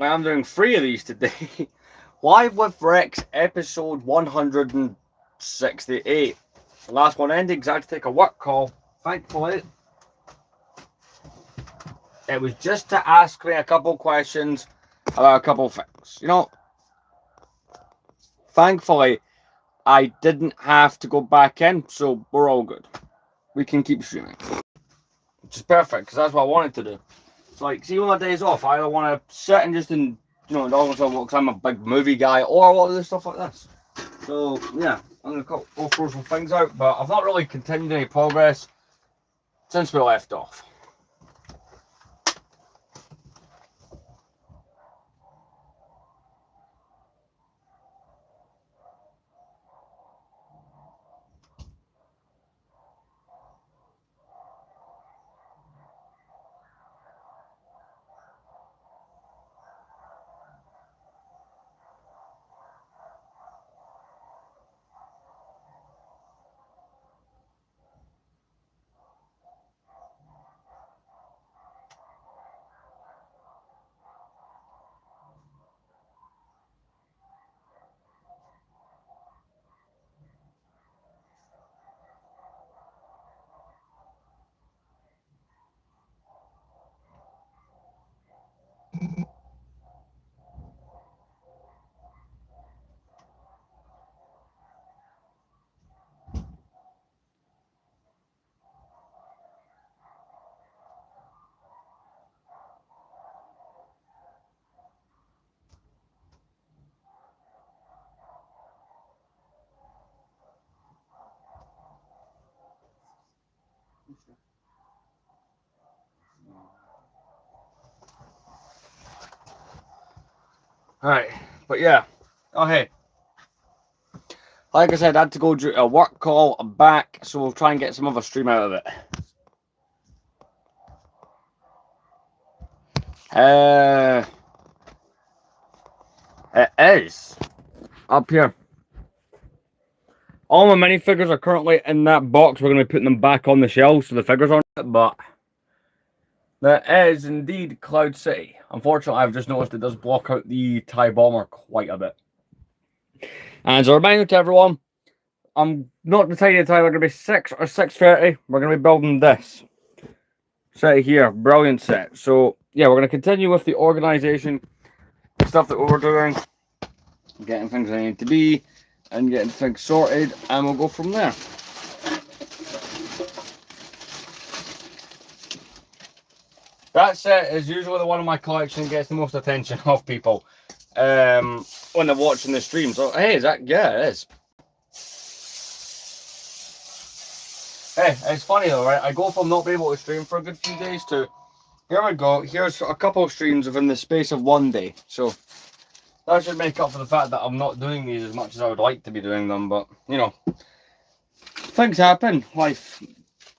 I'm doing 3 of these today. Live with Rex, episode 168. The last one ended because I had to take a work call. Thankfully, it was just to ask me a couple questions about a couple things. You know, thankfully, I didn't have to go back in, so we're all good. We can keep streaming. Which is perfect, because that's what I wanted to do. It's like, see, when my days off, I either want to sit and just, indulge myself because I'm a big movie guy, or I want to do stuff like this. So, yeah, I'm going to go through some things out, but I've not really continued any progress since we left off. Alright, but yeah. Oh, hey. Like I said, I had to go do a work call. I'm back, so we'll try and get some other stream out of it. It is up here. All my minifigures are currently in that box. We're going to be putting them back on the shelves so the figures on it, but that is indeed Cloud City. Unfortunately, I've just noticed it does block out the TIE Bomber quite a bit. And as a reminder to everyone, I'm not deciding time. We're going to be 6 or 6:30. We're going to be building this set here. Brilliant set. So, yeah, we're going to continue with the organization stuff that we were doing. Getting things I need to be. And getting things sorted. And we'll go from there. That set is usually the one in my collection that gets the most attention of people. When they're watching the stream. So, hey, is that... Yeah, it is. Hey, it's funny though, right? I go from not being able to stream for a good few days to, here we go, here's a couple of streams within the space of one day. So, that should make up for the fact that I'm not doing these as much as I would like to be doing them, but, things happen. Life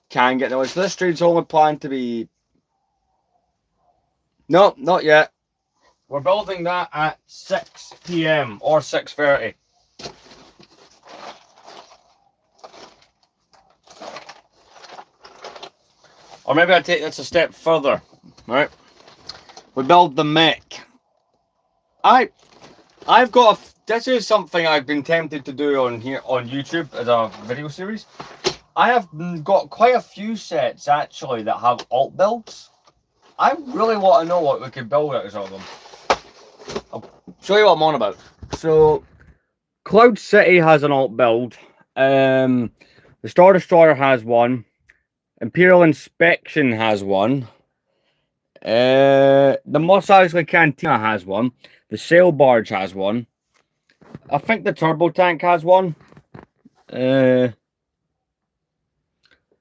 can get in the way. So this stream's only planned to be... No, not yet. We're building that at 6 PM or 6:30. Or maybe I take this a step further, right? We build the mech. I've got this is something I've been tempted to do on here on YouTube as a video series. I have got quite a few sets actually that have alt builds. I really want to know what we could build out of them. I'll show you what I'm on about. So, Cloud City has an alt build. The Star Destroyer has one. Imperial Inspection has one. The Mos Eisley Cantina has one. The Sail Barge has one. I think the Turbo Tank has one. The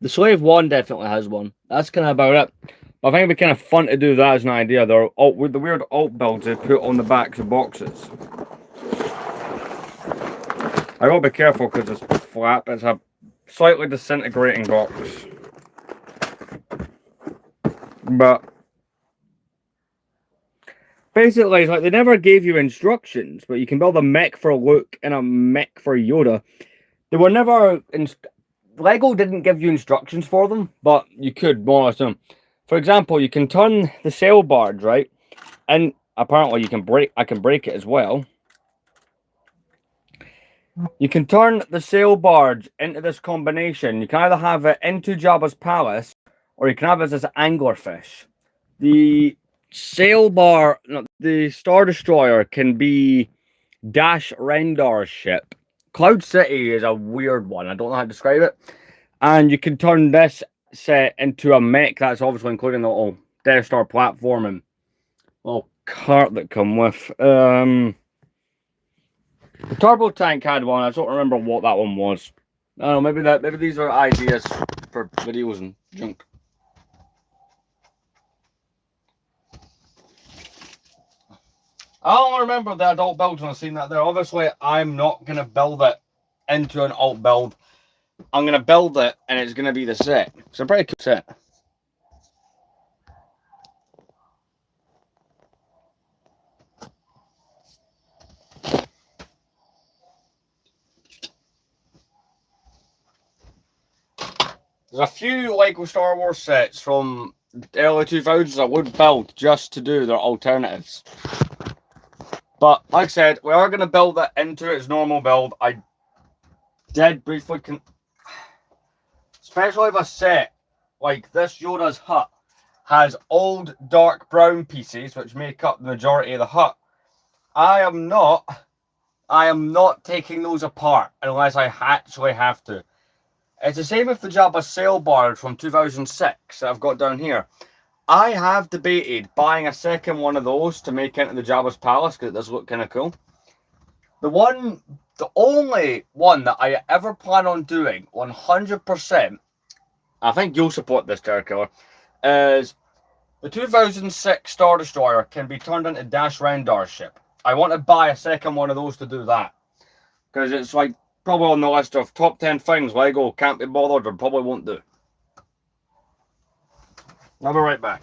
Slave 1 definitely has one. That's kind of about it. But I think it'd be kind of fun to do that as an idea. They're with the weird alt builds they put on the backs of boxes. I gotta be careful because it's flat. It's a slightly disintegrating box. But basically, it's like they never gave you instructions, but you can build a mech for Luke and a mech for Yoda. They were never... Lego didn't give you instructions for them, but you could more or less. For example, you can turn the sail barge, right? And apparently you can break. I can break it as well. You can turn the sail barge into this combination. You can either have it into Jabba's palace, or you can have it as an anglerfish. The sail bar, no, the Star Destroyer can be Dash Rendar's ship. Cloud City is a weird one. I don't know how to describe it. And you can turn this set into a mech. That's obviously including the little Death Star platform and little cart that come with. The turbo tank had one. I don't remember what that one was. I don't know. Maybe these are ideas for videos and junk. I don't remember the adult builds when I've seen that there. Obviously, I'm not going to build it into an alt build. I'm going to build it and it's going to be the set. It's a pretty cool set. There's a few Lego Star Wars sets from the early 2000s I would build just to do their alternatives. But like I said, we are going to build it into its normal build. I did briefly, especially if a set like this Yoda's hut has old dark brown pieces which make up the majority of the hut. I am not taking those apart unless I actually have to. It's the same with the Jabba sail barge from 2006 that I've got down here. I have debated buying a second one of those to make into the Jabba's palace because it does look kind of cool. The only one that I ever plan on doing 100%, I think you'll support this, Terror Killer, is the 2006 Star Destroyer can be turned into Dash Rendar's ship. I want to buy a second one of those to do that because it's like probably on the list of top 10 things Lego can't be bothered or probably won't do. I'll be right back.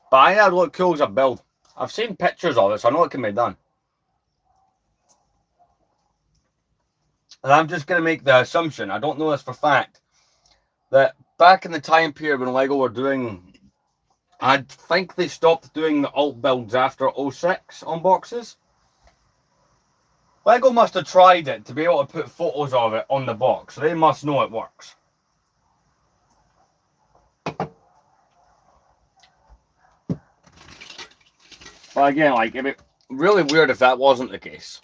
But I think it'd look cool as a build. I've seen pictures of it, so I know it can be done. And I'm just going to make the assumption, I don't know this for fact, that back in the time period when Lego were doing, I think they stopped doing the alt builds after 06 on boxes. Lego must have tried it to be able to put photos of it on the box, so they must know it works. But again, like, it'd be really weird if that wasn't the case.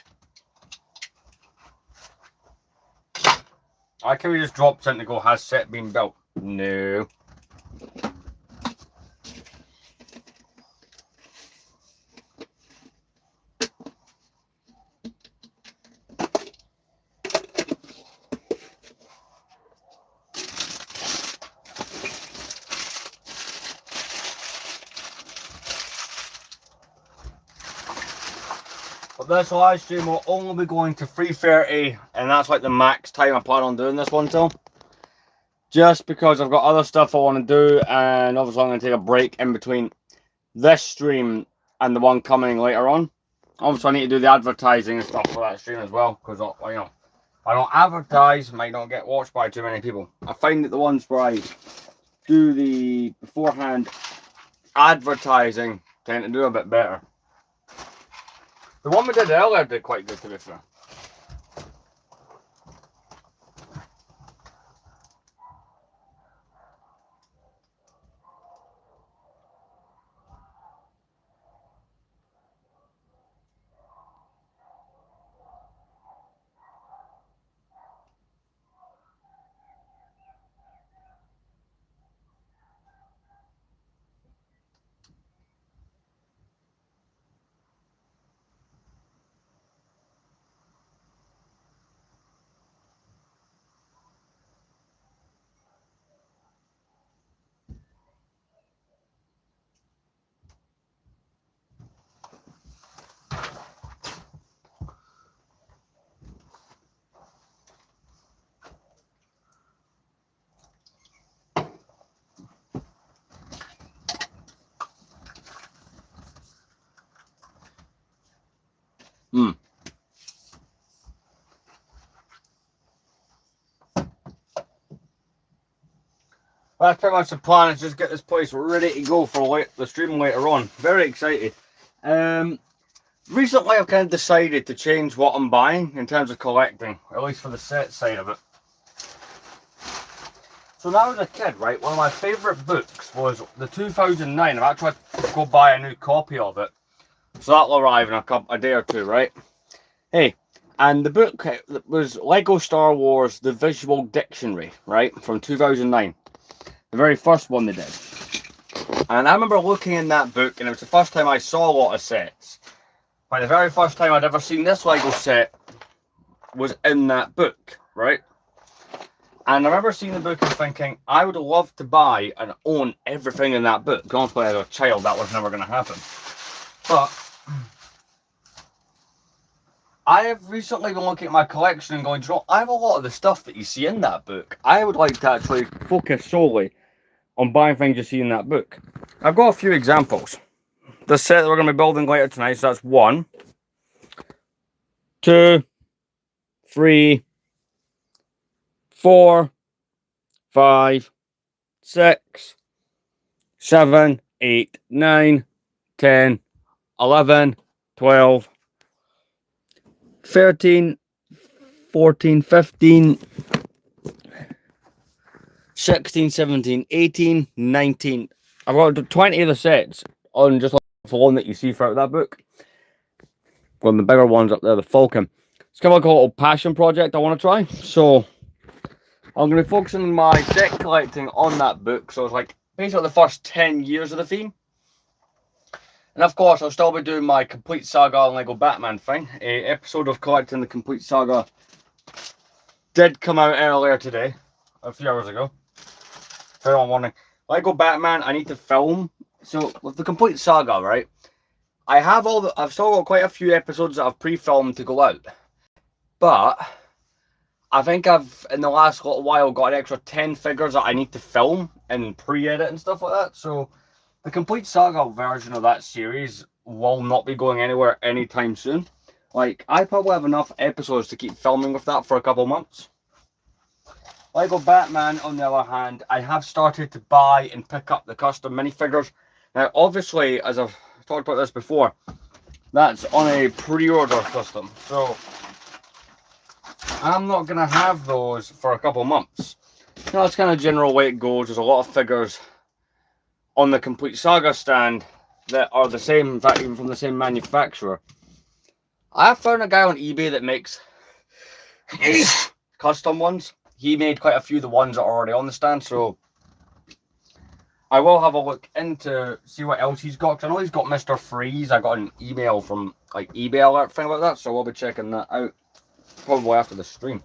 I can we just dropped in to go, has set been built? No. But this live stream will only be going to 3:30, and that's like the max time I plan on doing this one till. Just because I've got other stuff I want to do, and obviously I'm going to take a break in between this stream and the one coming later on. Obviously I need to do the advertising and stuff for that stream as well, because you know, if I don't advertise, might not get watched by too many people. I find that the ones where I do the beforehand advertising tend to do a bit better. The one we did earlier did quite good, to be fair. That's pretty much the plan, is just get this place ready to go for the stream later on. Very excited. Recently I've kind of decided to change what I'm buying in terms of collecting, at least for the set side of it. So when I was a kid, right, one of my favourite books was the 2009. I've actually had to go buy a new copy of it. So that'll arrive in a day or two, right? Hey, and the book was Lego Star Wars The Visual Dictionary, right, from 2009. The very first one they did. And I remember looking in that book, and it was the first time I saw a lot of sets. Like the very first time I'd ever seen this Lego set was in that book, right? And I remember seeing the book and thinking, I would love to buy and own everything in that book. Honestly, as a child, that was never going to happen. But I have recently been looking at my collection and going, I have a lot of the stuff that you see in that book. I would like to actually focus solely on buying things you see in that book. I've got a few examples. The set that we're going to be building later tonight, so that's 1, 2, 3, 4, 5, 6, 7, 8, 9, 10, 11, 12, 13, 14, 15, 16, 17, 18, 19. I've got 20 of the sets on just like the one that you see throughout that book. One of the bigger ones up there, the Falcon. It's kind of like a little passion project I want to try. So I'm going to be focusing my set collecting on that book. So it's like basically the first 10 years of the theme. And of course, I'll still be doing my Complete Saga on Lego Batman thing. An episode of collecting the Complete Saga did come out earlier today, a few hours ago. Fair on warning. Lego Batman, I need to film. So with the Complete Saga, right? I've still got quite a few episodes that I've pre-filmed to go out. But I think I've, in the last little while, got an extra 10 figures that I need to film and pre-edit and stuff like that. So the Complete Saga version of that series will not be going anywhere anytime soon. Like, I probably have enough episodes to keep filming with that for a couple months. Lego Batman, on the other hand, I have started to buy and pick up the custom minifigures. Now, obviously, as I've talked about this before, that's on a pre-order system. So I'm not going to have those for a couple months. You know, that's kind of general way it goes. There's a lot of figures on the Complete Saga stand that are the same, in fact, even from the same manufacturer. I have found a guy on eBay that makes custom ones. He made quite a few of the ones that are already on the stand, so I will have a look into see what else he's got. Cause I know he's got Mr. Freeze. I got an email from like eBay alert thing about that, so I'll be checking that out probably after the stream.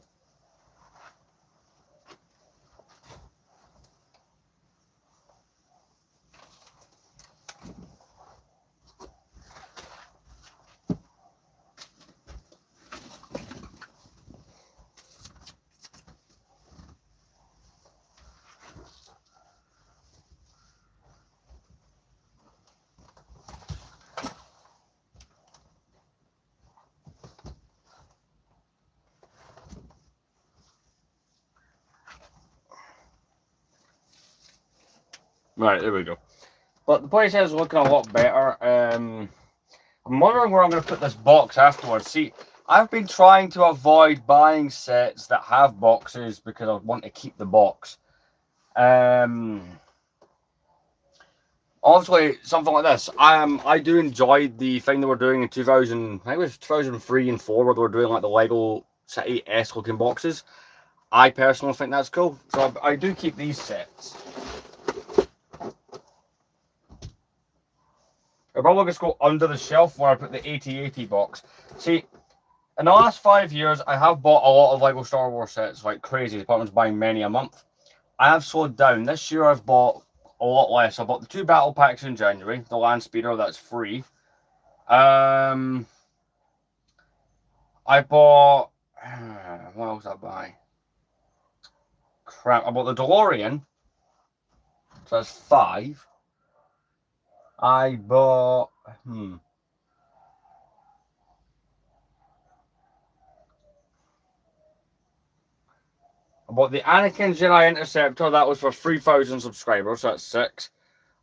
Right, there we go. But the place is looking a lot better. I'm wondering where I'm going to put this box afterwards. See, I've been trying to avoid buying sets that have boxes because I want to keep the box. Obviously, something like this. I do enjoy the thing that we're doing in 2000. I think it was 2003 and 4, where they were doing like the Lego City-esque looking boxes. I personally think that's cool, so I do keep these sets. I'll probably just go under the shelf where I put the 8080 box. See, in the last 5 years, I have bought a lot of Lego Star Wars sets like crazy. The department's buying many a month. I have slowed down. This year I've bought a lot less. I bought the 2 battle packs in January. The Land Speeder, that's free. I bought... what else did I buy? Crap, I bought the DeLorean. So that's 5. I bought... I bought the Anakin Jedi Interceptor, that was for 3,000 subscribers, so that's 6.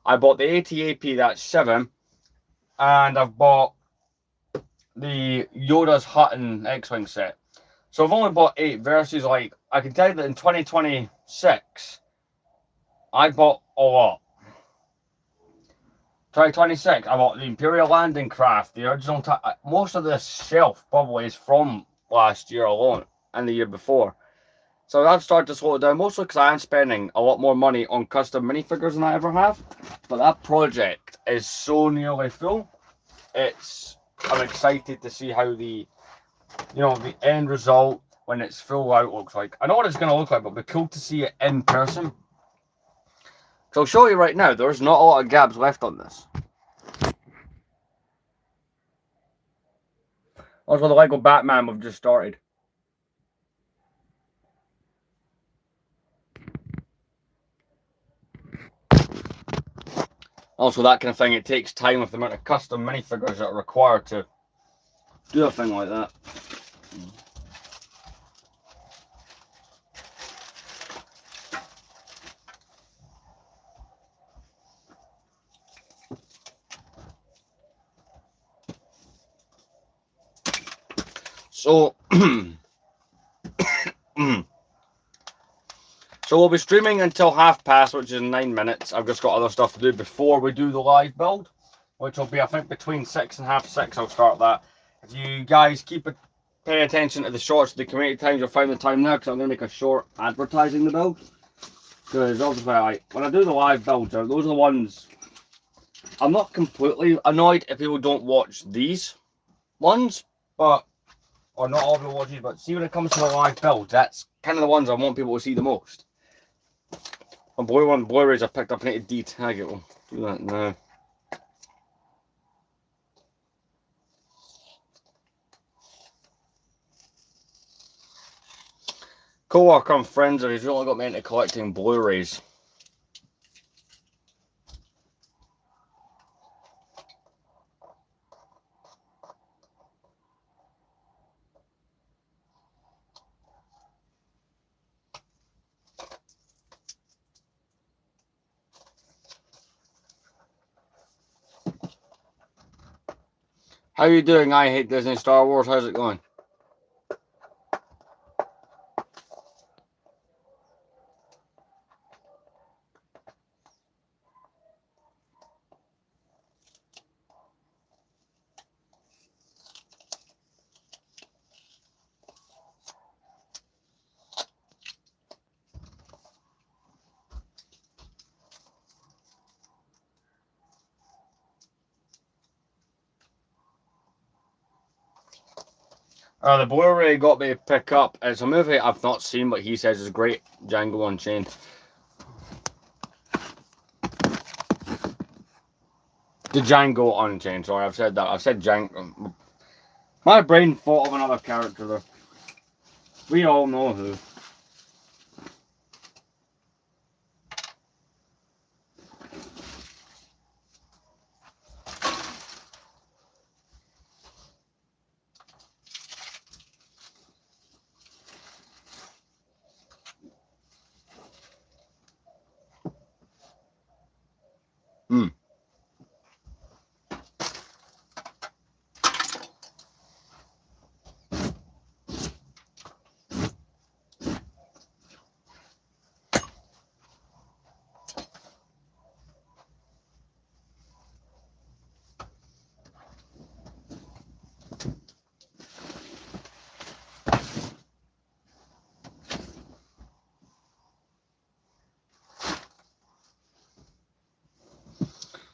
I bought the AT-AP, that's 7. And I've bought the Yoda's Hutton X-Wing set. So I've only bought 8 versus, like, I can tell you that in 2026, I bought a lot. 2026, I bought the Imperial Landing Craft, the original, most of this shelf probably is from last year alone, and the year before. So I've started to slow it down, mostly because I am spending a lot more money on custom minifigures than I ever have. But that project is so nearly full. I'm excited to see how the end result, when it's full out, looks like. I know what it's going to look like, but it'll be cool to see it in person. So I'll show you right now, there's not a lot of gaps left on this. Also, the Lego Batman we've just started. Also, that kind of thing, it takes time with the amount of custom minifigures that are required to do a thing like that. So, so we'll be streaming until past, which is 9 minutes. I've just got other stuff to do before we do the live build, which will be, I think, between 6 and 6. I'll start that. If you guys pay attention to the shorts of the community times, you'll find the time now, because I'm going to make a short advertising the build. Because obviously, when I do the live builds, those are the ones. I'm not completely annoyed if people don't watch these ones, or not all people watch these, but see, when it comes to the live builds, that's kind of the ones I want people to see the most. My boy, one Blu-rays I picked up, I need to detag it. We'll do that now. Co-worker and friends, he's really got me into collecting Blu-rays. How you doing? I hate Disney Star Wars. How's it going? The Blu-ray got me to pick up. It's a movie I've not seen, but he says is great. Django Unchained. The Django Unchained. Sorry, I've said that. I've said Django. My brain thought of another character though. We all know who.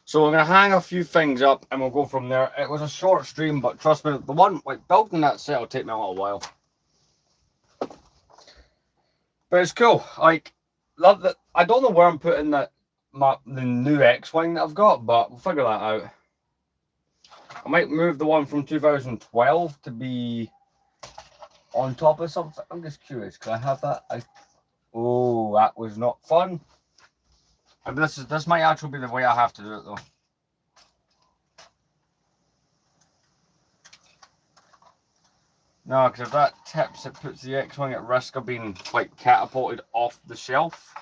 So we're going to hang a few things up and we'll go from there. It was a short stream, but trust me, the one, like, building that set will take me a little while. But it's cool. Like, love that. I don't know where I'm putting the new X-Wing that I've got, but we'll figure that out. I might move the one from 2012 to be on top of something. I'm just curious. Can I have that? Oh, that was not fun. And this might actually be the way I have to do it though. No, because if that tips, it puts the X-Wing at risk of being like catapulted off the shelf.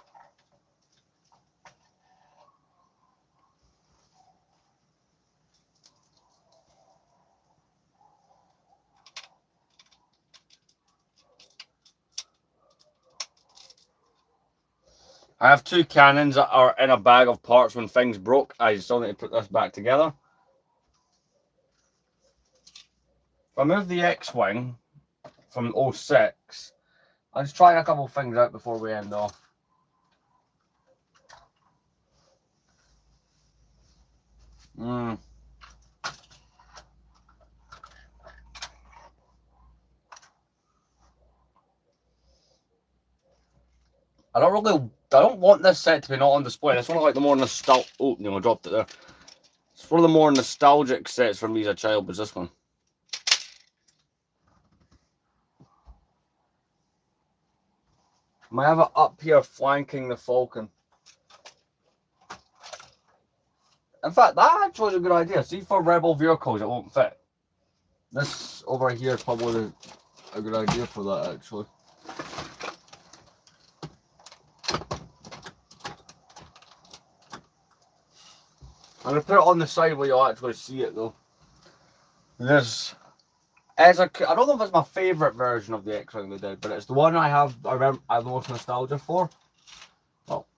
I have 2 cannons that are in a bag of parts when things broke. I still need to put this back together. If I move the X-Wing from 06, I'll just try a couple of things out before we end off. I don't want this set to be not on display. It's one of like the more nostalgic. Oh, no, I dropped it there. It's one of the more nostalgic sets for me as a child. Was this one? I might have it up here flanking the Falcon. In fact, that actually is a good idea. See, for Rebel vehicles, it won't fit. This over here is probably a good idea for that, actually. I'm going to put it on the side where you'll actually see it, though. This is I don't know if it's my favourite version of the X-Wing they did, but it's the one I have the most nostalgia for. Well,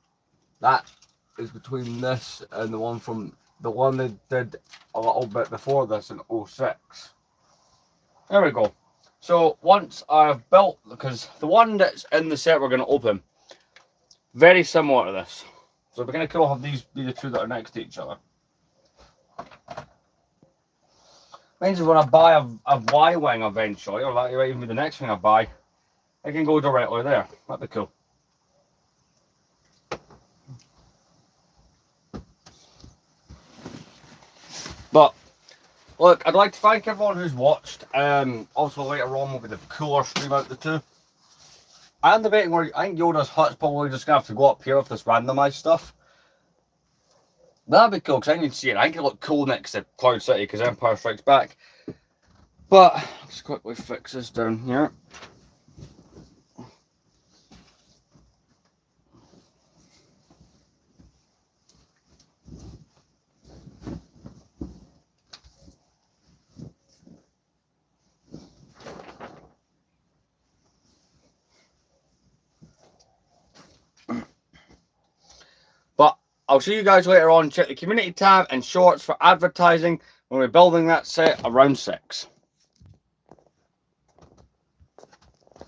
that is between this and the one they did a little bit before this in 06. There we go. So once I've built, because the one that's in the set we're going to open, very similar to this. So we're going to have these be the 2 that are next to each other. Means when I buy a Y-Wing eventually, or that might even be the next thing I buy, I can go directly there. That'd be cool. But look, I'd like to thank everyone who's watched. Also later on will be the cooler stream out the 2. I'm debating where I think Yoda's Hut's probably just gonna have to go up here with this randomized stuff. That'd be cool because I need to see it. I think it look cool next to Cloud City because Empire Strikes Back. But let's quickly fix this down here. But I'll see you guys later on. Check the community tab and shorts for advertising when we're building that set around 6.